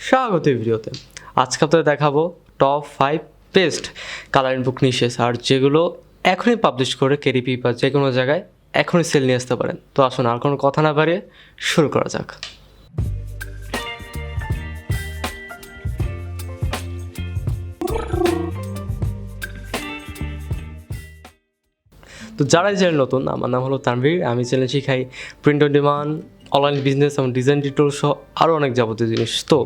স্বাগত এই ভিডিওতে। আজকে আপনাদের দেখাবো top 5 best colouring book niches, আর যেগুলো এখনই পাবলিশ করে কেডিপি বা যে কোনো জায়গায় এখনই সেল নিয়ে আসতে পারেন। তো আসুন আর কোনো কথা না বাড়িয়ে শুরু করা যাক। তো যারাই চ্যানেল নতুন, আমার নাম হলো তানভীর। আমি চ্যানেল শিখাই print on demand, online business এবং ডিজাইন টিউটোরিয়াল সহ আরও অনেক যাবতীয় জিনিস। তো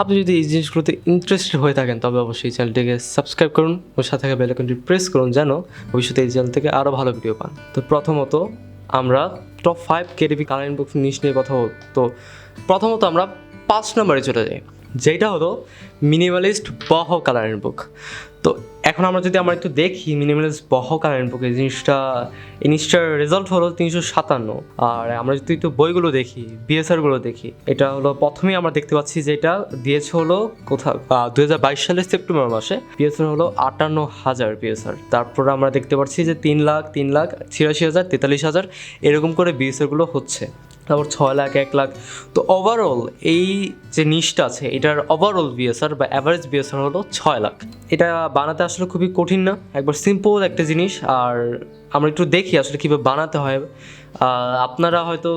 আপনি যদি এই জিনিসগুলোতে ইন্টারেস্টেড হয়ে থাকেন তবে অবশ্যই চ্যানেলটিকে সাবস্ক্রাইব করুন ও সাথে থাকা বেল আইকনটি প্রেস করুন যেন ভবিষ্যতে এই চ্যানেল থেকে আরও ভালো ভিডিও পান। তো প্রথমত আমরা টপ 5 কেডিপি কালারিং বুক নিশ নিয়ে কথা বলব। তো প্রথমত আমরা 5 নম্বরে চলে যাই, যেটা হলো মিনিমালিস্ট বহ কালারিং বুক। তো এখন আমরা যদি একটু দেখি মিনিমালিস্ট বহ কালারিং বুক এই জিনিসটার রেজাল্ট হলো 357। আর আমরা যদি একটু বইগুলো দেখি, বিএসআরগুলো দেখি, এটা হলো প্রথমেই আমরা দেখতে পাচ্ছি যে এটা দিয়েছে হলো কোথাও 2022 সালের সেপ্টেম্বর মাসে বিএসআর হলো 58,000 বিএসআর। তারপর আমরা দেখতে পাচ্ছি যে 3,83,000, 43,000 এরকম করে বিএসআরগুলো হচ্ছে। তারপর 6 লাখ, 1 লাখ। তো ওভারঅল এই যে নিশটা আছে এটার ওভারঅল বিএসআর বা অ্যাভারেজ বিএসআর হলো 6 লাখ। এটা বানাতে আসলে খুবই কঠিন না, একবার সিম্পল একটা জিনিস। আর আমরা একটু দেখি আসলে কীভাবে বানাতে হয়। আপনারা হয়তো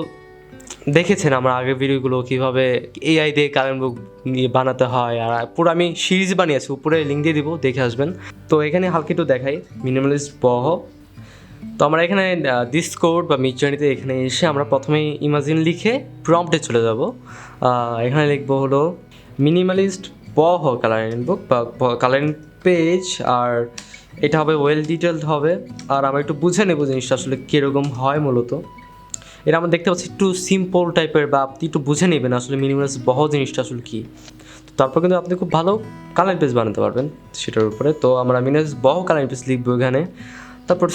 দেখেছেন আমার আগের ভিডিওগুলো কীভাবে এআই দিয়ে কালারিং বুক নিয়ে বানাতে হয়, আর পুরো আমি সিরিজ বানিয়েছি, উপরে লিঙ্ক দিয়ে দিব, দেখে আসবেন। তো এখানে হালকা একটু দেখাই মিনিমালিস্ট বহ। তো আমরা এখানে ডিসকোড বা মিডজার্নিতে এখানে এসে আমরা প্রথমেই ইমাজিন লিখে প্রম্পটে চলে যাব। এখানে লিখবো হলো মিনিমালিস্ট বহ কালারিং বুক বা কালারিং পেজ, আর এটা হবে ওয়েল ডিটেলড হবে। আর আমরা একটু বুঝে নেব জিনিসটা আসলে কীরকম হয়। মূলত এটা আমরা দেখতে পাচ্ছি একটু সিম্পল টাইপের, বা আপনি একটু বুঝে নেবেন আসলে মিনিমালিস্ট বহ জিনিসটা আসলে কী। তারপর কিন্তু আপনি খুব ভালো কালারিং পেজ বানাতে পারবেন সেটার উপরে। তো আমরা মিনিমালিস্ট বহ কালারিং পেজ লিখবো এখানে। তারপর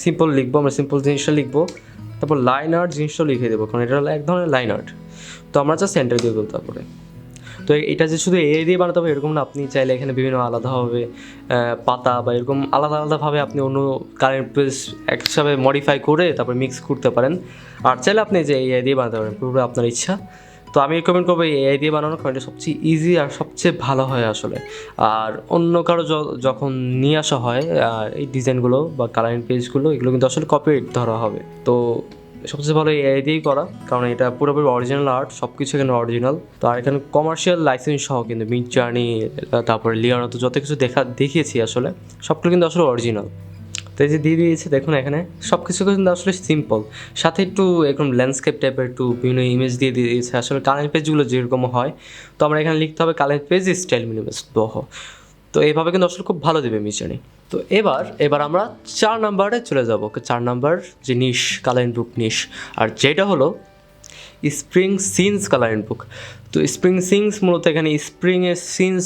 সিম্পল লিখবো, আমরা সিম্পল জিনিসটা লিখবো। তারপর লাইন আর্ট জিনিসটাও লিখে দেবো, কারণ এটা হলো এক ধরনের লাইন আর্ট। তো আমরা জাস্ট সেন্টার দিয়ে দেবো। তারপরে তো এটা যে শুধু এ দিয়ে বানাতে হবে এরকম না, আপনি চাইলে এখানে বিভিন্ন আলাদাভাবে পাতা বা এরকম আলাদাভাবে আপনি অন্য কালারিং পেজ একসাথে মডিফাই করে তারপর মিক্স করতে পারেন। আর চাইলে আপনি যে এআই দিয়ে বানাতে পারেন, পুরোপুরি আপনার ইচ্ছা। তো আমি রেকমেন্ড করবো এআই দিয়ে বানানোর, কারণ এটা সবচেয়ে ইজি আর সবচেয়ে ভালো হয় আসলে। আর অন্য কারো যখন নিয়ে আসা হয় এই ডিজাইনগুলো বা কালারিং পেজগুলো, এগুলো কিন্তু আসলে কপিরাইট ধরা হবে। তো সবচেয়ে ভালো এআই দিয়েই করা, কারণ এটা পুরোপুরি অরিজিনাল আর্ট, সব কিছু এখানে অরিজিনাল। তো আর এখানে কমার্শিয়াল লাইসেন্স সহ কিন্তু মিডজার্নি, তারপরে লিওনার্দো যত কিছু দেখিয়েছি আসলে সবগুলো কিন্তু আসলে অরিজিনাল। তো এই যে দিয়ে দিয়েছে দেখুন, এখানে সব কিছু কিন্তু আসলে সিম্পল, সাথে একটু এরকম ল্যান্ডস্কেপ টাইপের একটু বিভিন্ন ইমেজ দিয়ে দিয়েছে আসলে কালারিং পেজগুলো যেরকম হয়। তো আমরা এখানে লিখতে হবে কালারিং পেজ স্টাইল মিনিমালিস্ট বহ। তো এইভাবে কিন্তু আসলে খুব ভালো দেবে মিডজার্নি। তো এবার আমরা 4 নাম্বারে চলে যাব। 4 নাম্বার যে নিশ কালারিং বুক নিশ, আর যেটা হলো স্প্রিং সিনস কালারিং বুক। তো স্প্রিং সিনস মূলত এখানে স্প্রিংয়ের সিনস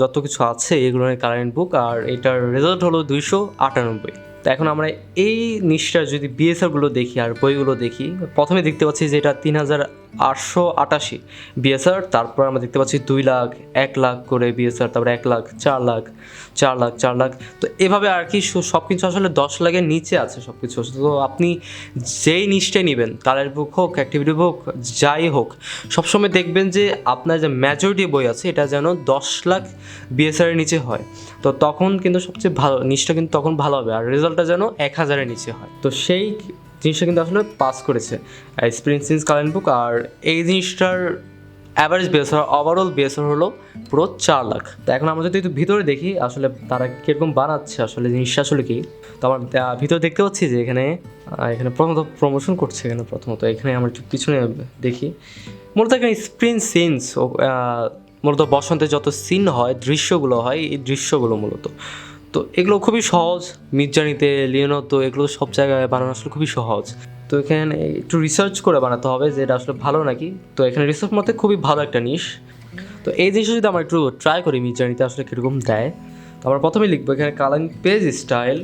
যত কিছু আছে এগুলোর কালারিং বুক, আর এটার রেজাল্ট হলো 298। তো এখন আমরা এই নিশটার যদি বিএসআরগুলো দেখি আর বইগুলো দেখি, প্রথমে দেখতে পাচ্ছি যে এটা 3,888 বিএসআর। তারপর আমরা দেখতে পাচ্ছি 2 লাখ, 1 লাখ করে বিএসআর, তারপরে 1 লাখ, 4 লাখ, 4 লাখ, 4 লাখ। তো এভাবে আর কি সব কিছু আসলে 10 লাখের নিচে আছে সব কিছু। তো আপনি যেই নিশটাই নেবেন, কালার বুক হোক, অ্যাক্টিভিটি বুক, যাই হোক, সবসময় দেখবেন যে আপনার যে মেজরিটি বই আছে এটা যেন 10 লাখ বিএসআরের নিচে হয়। তো তখন কিন্তু সবচেয়ে ভালো নিশটা কিন্তু তখন ভালো হবে, আর রেজাল্টটা যেন 1,000-এর নিচে হয়। তো সেই জিনিসটা কিন্তু আসলে পাস করেছে স্প্রিং সিনস কালারিং বুক। আর এই জিনিসটার অ্যাভারেজ বিএসআর, ওভারঅল বিএসআর হলো পুরো 4 লাখ। তো এখন আমরা যদি একটু ভিতরে দেখি আসলে তারা কীরকম বানাচ্ছে, আসলে জিনিসটা আসলে কি। তো আমার ভিতরে দেখতে পাচ্ছি যে এখানে প্রথমত প্রমোশন করছে। প্রথমত এখানে আমরা একটু পিছনে দেখি, মূলত এখানে স্প্রিং সিনস মূলত বসন্তে যত সিন হয়, দৃশ্যগুলো হয়, এই দৃশ্যগুলো মূলত। তো এগুলো খুবই সহজ, মিডজার্নিতে, লিওনার্দো, এগুলো সব জায়গায় বানানো আসলে খুবই সহজ। তো এখানে একটু রিসার্চ করে বানাতে হবে যে এটা আসলে ভালো নাকি। তো এখানে রিসার্চ মতে খুবই ভালো একটা নিশ। তো এই জিনিসটা যদি আমরা একটু ট্রাই করি মিডজার্নিতে আসলে কীরকম দেয়। তো আমরা প্রথমে লিখবো এখানে colouring page style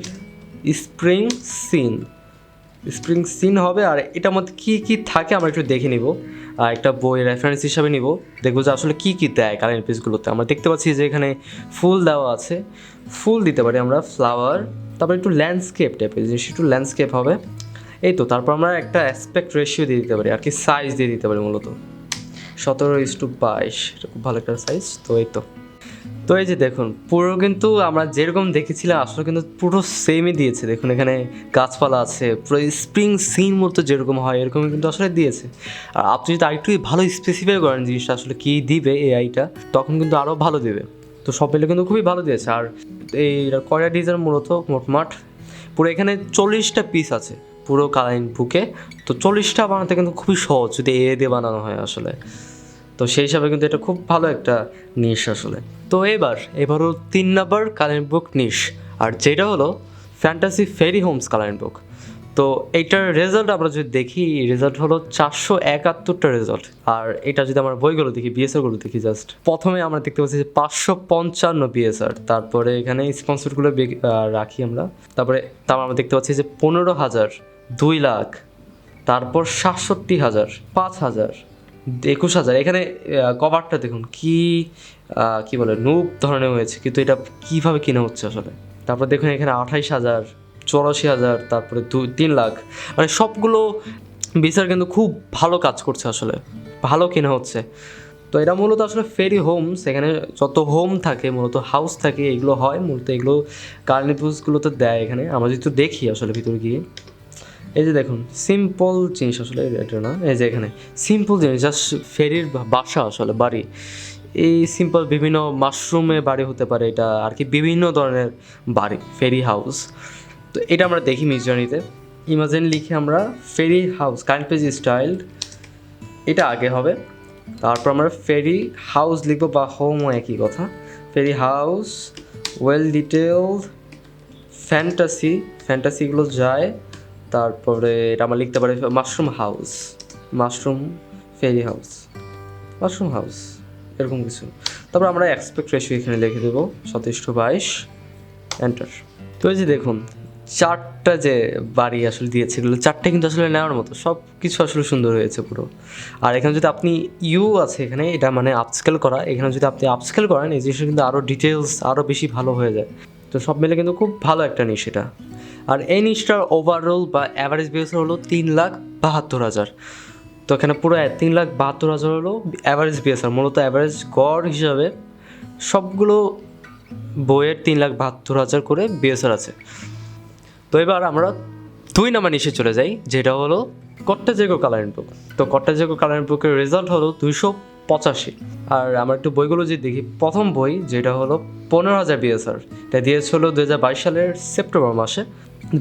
spring scene হবে। আর এটার মধ্যে কী কী থাকে আমরা একটু দেখে নিব, একটা বই রেফারেন্স হিসাবে নিব, দেখবো যে আসলে কী কী দেয় কালারিং পেজগুলোতে। আমরা দেখতে পাচ্ছি যে এখানে ফুল দেওয়া আছে, ফুল দিতে পারি আমরা, ফ্লাওয়ার, তারপর একটু ল্যান্ডস্কেপ টাইপের জিনিস, একটু ল্যান্ডস্কেপ হবে এই তো। তারপর আমরা একটা অ্যাসপেক্ট রেশিও দিয়ে দিতে পারি, আর কি সাইজ দিয়ে দিতে পারি মূলত। 17:22, এটা খুব ভালো একটা সাইজ। তো এই যে দেখুন পুরো কিন্তু আমরা যেরকম দেখেছিলাম আসলে কিন্তু পুরো সেমই দিয়েছে। দেখুন এখানে গাছপালা আছে, পুরো স্প্রিং সিন মতো যেরকম হয় এরকমই কিন্তু আসলে দিয়েছে। আর আপনি যদি আরেকটু ভালো স্পেসিফাই করেন জিনিসটা আসলে কী দিবে এআইটা, তখন কিন্তু আরও ভালো দেবে। তো সব মিলে কিন্তু খুবই ভালো দিয়েছে। আর এই কয়টা ডিজাইন মূলত মোটমাট পুরো এখানে 40টা পিস আছে পুরো কালারিং বুকে। তো 40টা বানাতে কিন্তু খুবই সহজ যদি এ দিয়ে বানানো হয় আসলে। তো সেই হিসাবে কিন্তু এটা খুব ভালো একটা নিশ আসলে। তো এবারও 3 নাম্বার কালারিং বুক নিশ, আর যেটা হলো ফ্যান্টাসি ফেরি হোমস কালারিং বুক। তো এইটার রেজাল্ট আমরা যদি দেখি, রেজাল্ট হলো 471টা রেজাল্ট। আর এটা যদি আমরা বইগুলো দেখি, বিএসআরগুলো দেখি, জাস্ট প্রথমে আমরা দেখতে পাচ্ছি যে 555 বিএসআর। তারপরে এখানে স্পন্সরগুলো রাখি আমরা। তারপরে আমরা দেখতে পাচ্ছি যে 15,000, 2 লাখ, তারপর 67,000, 5,000, 21,000। এখানে কভারটা দেখুন কি বলে নুব ধরনের হয়েছে, কিন্তু এটা কীভাবে কিনা হচ্ছে আসলে। তারপর দেখুন এখানে 28,000, 84,000, তারপরে 3 লাখ। মানে সবগুলো বিচার কিন্তু খুব ভালো কাজ করছে আসলে, ভালো কেনা হচ্ছে। তো এটা মূলত আসলে ফেরি হোমস, এখানে যত হোম থাকে মূলত হাউস থাকে এগুলো হয় মূলত, এগুলো কার্নিভুসগুলোতে দেয়। এখানে আমরা যেহেতু দেখি আসলে ভিতরে গিয়ে, এই যে দেখুন সিম্পল জিনিস আসলে এটা না, এই যে এখানে সিম্পল জিনিস জাস্ট ফেরির বাসা আসলে বাড়ি। এই সিম্পল বিভিন্ন মাশরুমে বাড়ি হতে পারে এটা আর কি, বিভিন্ন ধরনের বাড়ি ফেরি হাউস। তো এটা আমরা দেখি মিডজর্নিতে ইমাজিন লিখে আমরা ফেরি হাউস কারেন্ট পেজ স্টাইল, এটা আগে হবে। তারপর আমরা ফেরি হাউস লিখবো, বা হোমও একই কথা। ফেরি হাউস ওয়েল ডিটেলড ফ্যান্টাসিগুলো যায়। তারপরে এটা আমরা লিখতে পারি মাশরুম ফেরি হাউস, মাশরুম হাউস, এরকম কিছু। তারপর আমরা এক্সপেক্ট রেশিও এখানে লিখে দেবো 27/22, এন্টার। তো এই যে দেখুন 4টা যে বাড়ি আসলে দিয়েছে, এগুলো 4টে কিন্তু আসলে নেওয়ার মতো, সব কিছু আসলে সুন্দর হয়েছে পুরো। আর এখানে যদি আপনি আছে এখানে, এটা মানে আপস্কেল করা, এখানে যদি আপনি আপস্কেল করেন এই জিনিসটা কিন্তু আরও ডিটেলস আরও বেশি ভালো হয়ে যায়। তো সব মিলে কিন্তু খুব ভালো একটা নিশ এটা। আর এই নিশটার ওভারঅল বা অ্যাভারেজ বিএসআর হলো 3,72,000। তো এখানে পুরো 3,72,000 হলো অ্যাভারেজ বিএসআর, মূলত অ্যাভারেজ গড় হিসাবে সবগুলো বইয়ের 3,72,000 করে বিএসআর আছে। তো এবার আমরা 2 নাম্বার নিশে চলে যাই, যেটা হলো কট্টাজেগো কালারিং বুক। তো কট্টাজেগো কালারিং বুকের রেজাল্ট হলো 285। আর আমরা একটু বইগুলো যদি দেখি, প্রথম বই যেটা হলো 15,000 বিএসআর, এটা দিয়েছিল 2022 সালের সেপ্টেম্বর মাসে,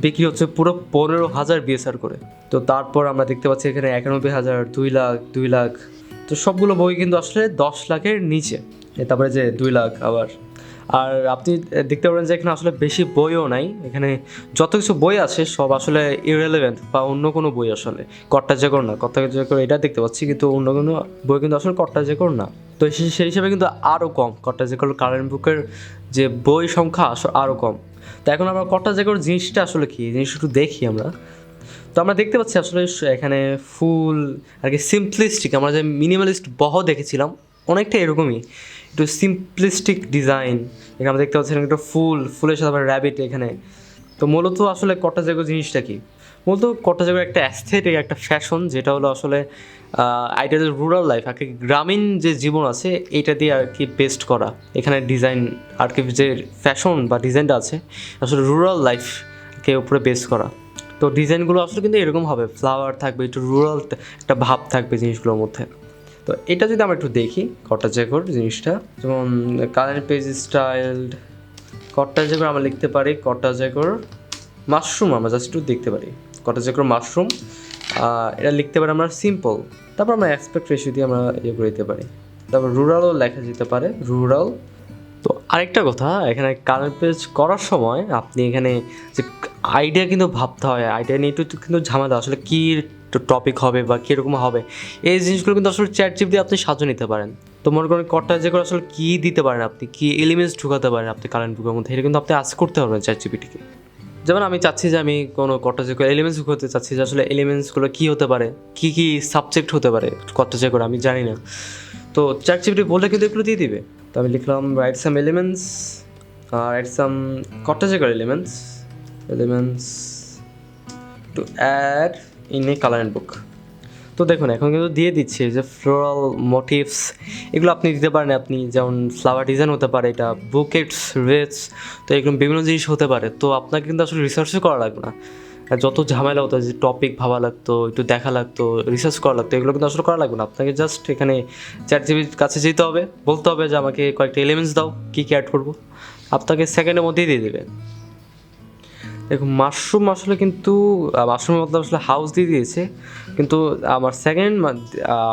বিক্রি হচ্ছে পুরো 15,000 বিএসআর করে। তো তারপর আমরা দেখতে পাচ্ছি এখানে 91,000, 2 লাখ, 2 লাখ। তো সবগুলো বই কিন্তু আসলে 10 লাখের নিচে। তারপরে যে 2 লাখ আবার। আর আপনি দেখতে পারেন যে এখানে আসলে বেশি বইও নাই, এখানে যত কিছু বই আছে সব আসলে ইররেলেভেন্ট বা অন্য কোনো বই আসলে কট্টাজেগর এটা দেখতে পাচ্ছি, কিন্তু অন্য কোনো বই কিন্তু আসলে কট্টাজেগর না। তো সেই হিসেবে কিন্তু আরও কম কট্টাজেগর কারেন্ট বুকের যে বই সংখ্যা আরও কম। তো এখন আমরা কট্টাজেগর জিনিসটা আসলে কি জিনিসটা একটু দেখি আমরা। তো আমরা দেখতে পাচ্ছি আসলে এখানে ফুল আর কি সিম্পলিস্টিক, আমরা যে মিনিমালিস্ট দেখেছিলাম অনেকটা এরকমই, একটু সিম্পলিস্টিক ডিজাইন। এখানে আমরা দেখতে পাচ্ছি একটা ফুলের সাথে আবার র্যাবিট এখানে। তো মূলত আসলে কট্টাজেগো জিনিসটা কি, মূলত কট্টাজেগো একটা অ্যাস্থেটিক, একটা ফ্যাশন, যেটা হলো আসলে আইডিয়াল রুরাল লাইফ আর কি, গ্রামীণ যে জীবন আছে এইটা দিয়ে আর কি বেস্ট করা। এখানে ডিজাইন আর কি যে ফ্যাশন বা ডিজাইনটা আছে আসলে রুরাল লাইফকে উপরে বেস করা। তো ডিজাইনগুলো আসলে কিন্তু এরকম হবে, ফ্লাওয়ার থাকবে, একটু রুরাল একটা ভাব থাকবে জিনিসগুলোর মধ্যে। তো এটা যদি আমরা একটু দেখি কট্টাজেগোর জিনিসটা, যেমন কালার পেজ স্টাইলড কট্টাজেগোর আমরা লিখতে পারি কট্টাজেগোর মাশরুম, আমরা জাস্ট একটু দেখতে পারি কট্টাজেগোর মাশরুম, এটা লিখতে পারি আমরা সিম্পল। তারপর আমরা এক্সপেক্ট রেশিও দিয়ে আমরা করে দিতে পারি। তারপর রুরালও লেখা যেতে পারে রুরাল। তো আরেকটা কথা, এখানে কালার পেজ করার সময় আপনি এখানে যে আইডিয়া কিন্তু ভাবতে হয়, আইডিয়া নিয়ে একটু কিন্তু ঝামেলা আসলে কী টপিক হবে বা কীরকম হবে, এই জিনিসগুলো কিন্তু আসলে চ্যাটজিপিটি দিয়ে আপনি সাজিয়ে নিতে পারেন। তো মনে করেন কট্টাজেগো আসলে কী দিতে পারেন, আপনি কী এলিমেন্টস ঢুকাতে পারেন আপনি কারেন্ট বুকের মধ্যে, এটা কিন্তু আপনি আজ করতে পারবেন চ্যাটজিপিটিকে। যেমন আমি চাচ্ছি যে আমি কোনো কট্টাজেগো এলিমেন্টস ঢুকাতে চাচ্ছি, যে আসলে এলিমেন্টসগুলো কী হতে পারে, কী সাবজেক্ট হতে পারে কট্টাজেগোর আমি জানি না। তো চ্যাটজিপিটি বললে কিন্তু এগুলো দিয়ে দিবে। তো আমি লিখলাম right some elements, right some cottagecore elements to add in a colour book. তো তো দেখুন এখন কিন্তু দিয়ে দিচ্ছে যে ফ্লোরাল মোটিভস, এগুলো আপনি দিতে পারেন। আপনি যেমন ফ্লাওয়ার ডিজাইন হতে পারে, এটা বুকেটস, রেটস, তো এরকম বিভিন্ন জিনিস হতে পারে। তো আপনাকে কিন্তু আসলে রিসার্চও করা লাগবে না। আর যত ঝামেলা হতো, যে টপিক ভাবা লাগতো, একটু দেখা লাগতো, রিসার্চ করা লাগতো, এগুলো কিন্তু আসলে করা লাগবে না। আপনাকে জাস্ট এখানে চ্যাটজিপিটির কাছে যেতে হবে, বলতে হবে যে আমাকে কয়েকটা এলিমেন্টস দাও, কী কী অ্যাড করবো, আপনাকে সেকেন্ডের মধ্যেই দিয়ে দেবে। দেখুন মাশরুম আসলে কিন্তু মাশরুমের মধ্যে আসলে হাউস দিয়ে দিয়েছে, কিন্তু আমার সেকেন্ড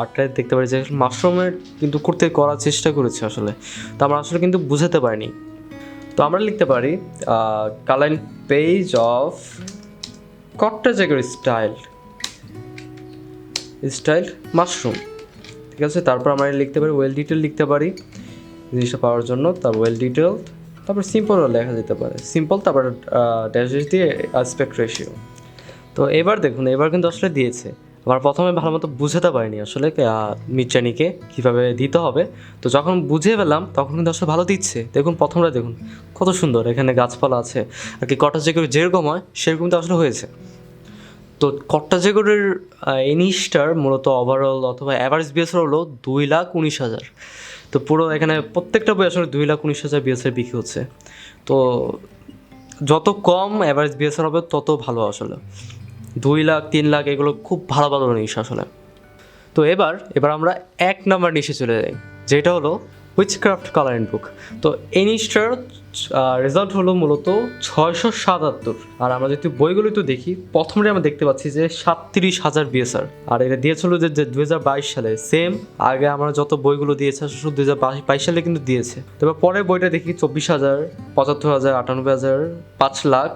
আর্টটায় দেখতে পারি যে মাশরুমের কিন্তু করার চেষ্টা করেছে আসলে, তো আমরা আসলে কিন্তু বুঝাতে পারিনি। তো আমরা লিখতে পারি colour page of cottagecore style mushroom, ঠিক আছে। তারপর আমরা লিখতে পারি ওয়েল ডিটেল, লিখতে পারি জিনিসটা পাওয়ার জন্য, তারপর ওয়েল ডিটেল, তারপর সিম্পলও লেখা যেতে পারে, সিম্পল, তারপর ড্যাশ দিয়ে অ্যাসপেক্ট রেশিও। তো এবার দেখুন, এবার কিন্তু আসলে দিয়েছে। আমার প্রথমে ভালো মতো বুঝাতে পারিনি আসলে মিডজার্নিকে কীভাবে দিতে হবে। তো যখন বুঝে পেলাম তখন কিন্তু আসলে ভালো দিচ্ছে। দেখুন প্রথমটা দেখুন কত সুন্দর, এখানে গাছপালা আছে আর কি, কট্টাজেগর যেরকম হয় সেরকম তো আসলে হয়েছে। তো কট্টাজেগরের ইনিশটার মূলত ওভারঅল অথবা অ্যাভারেজ বিএসআর হলো 2,19,000। তো পুরো এখানে প্রত্যেকটা বই আসলে 2,19,000 বিএসআর বিক্রি হচ্ছে। তো যত কম অ্যাভারেজ বিএসআর হবে তত ভালো আসলে। 2 লাখ 3 লাখ এগুলো খুব ভালো ভালো নিশ আসলে। তো এবার আমরা 1 নাম্বার নিশে চলে যাই, যেটা হলো উইচক্রাফট কালার এন্ড বুক। তো এই নিশটার রেজাল্ট হলো মূলত 677। আর আমরা যদি বইগুলো একটু দেখি, প্রথমে আমরা দেখতে পাচ্ছি যে 37,000 বিএসআর, আর এটা দিয়েছিল যে 2022 সালে। সেম আগে আমরা যত বইগুলো দিয়েছে শুধু 2022 সালে কিন্তু দিয়েছে। তবে পরের বইটা দেখি 24,000, 75,000, 98,000, 5 লাখ।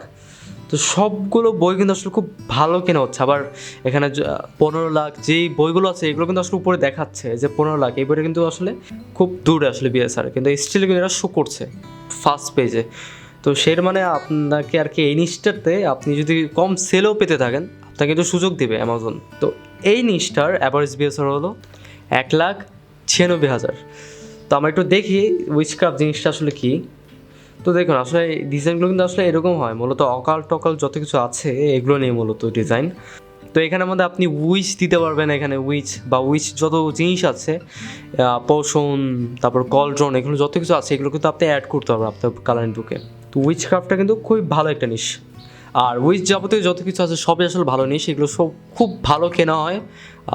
তো সবগুলো বই কিন্তু আসলে খুব ভালো কেনা হচ্ছে। আবার এখানে 15 লাখ যেই বইগুলো আছে এগুলো কিন্তু আসলে উপরে দেখাচ্ছে যে 15 লাখ, এই বইটা কিন্তু আসলে খুব দূরে আসলে বিএসআর, কিন্তু স্টিল কিন্তু এটা শো করছে ফার্স্ট পেজে। তো সের মানে আপনাকে আর কি এই নিশটাতে আপনি যদি কম সেলও পেতে থাকেন আপনাকে কিন্তু সুযোগ দেবে অ্যামাজন। তো এই নিশটার অ্যাভারেজ বিএসআর হলো 1,96,000। তো আমরা একটু দেখি উইচক্রাফট জিনিসটা আসলে কী। তো দেখুন আসলে ডিজাইনগুলো কিন্তু আসলে এরকম হয়, মূলত অকাল টকাল যত কিছু আছে এগুলো নিয়ে মূলত ডিজাইন। তো এখানের মধ্যে আপনি উইচ দিতে পারবেন, এখানে উইচ যত জিনিস আছে, পোষণ, তারপর কলড্রন, এগুলো যত কিছু আছে এগুলো কিন্তু আপনি অ্যাড করতে পারবেন আপনার কালার বুকে। তো উইচক্রাফটটা কিন্তু খুবই ভালো একটা নিশ। আর উইচ যাবতীয় যত কিছু আছে সবই আসলে ভালো নিশ, এগুলো সব খুব ভালো কেনা হয়।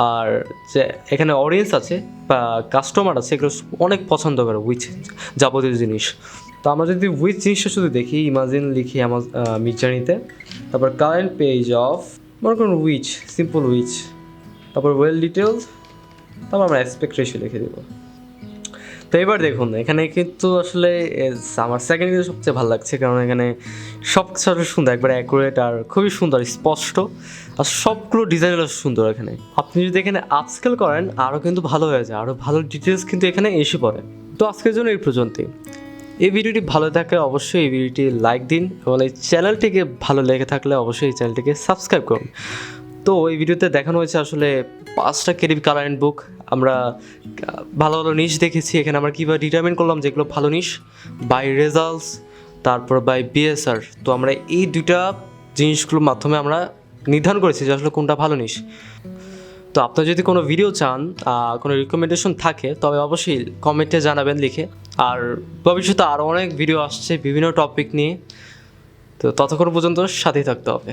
আর যে এখানে অডিয়েন্স আছে বা কাস্টমার আছে এগুলো অনেক পছন্দ করে উইচ যাবতীয় জিনিস। তো আমরা যদি উইচ জিনিসটা শুধু দেখি, ইমাজিন লিখি আমার মিডজার্নিতে, তারপর কারেন্ট পেজ অফ মনে করুন উইচ, সিম্পল উইচ, তারপর ওয়েল ডিটেলস, তারপর আমরা অ্যাসপেক্ট রেশিও লিখে দেবো। তো এবার দেখুন এখানে কিন্তু আসলে আমার সেকেন্ড কিন্তু সবচেয়ে ভালো লাগছে, কারণ এখানে সব কিছু সুন্দর, একবার অ্যাকুরেট আর খুবই সুন্দর স্পষ্ট, আর সবগুলো ডিজাইনগুলো সুন্দর। এখানে আপনি যদি এখানে আপস্কেল করেন আরও কিন্তু ভালো হয়ে যায়, আরও ভালো ডিটেলস কিন্তু এখানে এসে পড়ে। তো আজকের জন্য এই পর্যন্তই। এই ভিডিওটি ভালো থাকলে অবশ্যই এই ভিডিওটি লাইক দিন, এবং এই চ্যানেলটিকে ভালো লেগে থাকলে অবশ্যই এই চ্যানেলটিকে সাবস্ক্রাইব করুন। তো এই ভিডিওতে দেখানো হয়েছে আসলে 5টা ক্রিয়েটিভ কালার অ্যান্ড বুক। আমরা ভালো ভালো নিশ দেখেছি, এখানে আমরা কীভাবে ডিটারমিন করলাম যেগুলো ভালো নিশ, বাই রেজাল্টস, তারপর বাই বিএসআর। তো আমরা এই দুইটা জিনিসগুলোর মাধ্যমে আমরা নির্ধারণ করেছি যে আসলে কোনটা ভালো নিশ। তো আপনার যদি কোনো ভিডিও চান, কোনো রিকমেন্ডেশন থাকে, তবে অবশ্যই কমেন্টে জানাবেন লিখে। আর ভবিষ্যতে আরও অনেক ভিডিও আসছে বিভিন্ন টপিক নিয়ে, তো ততক্ষণ পর্যন্ত সাথেই থাকতে হবে।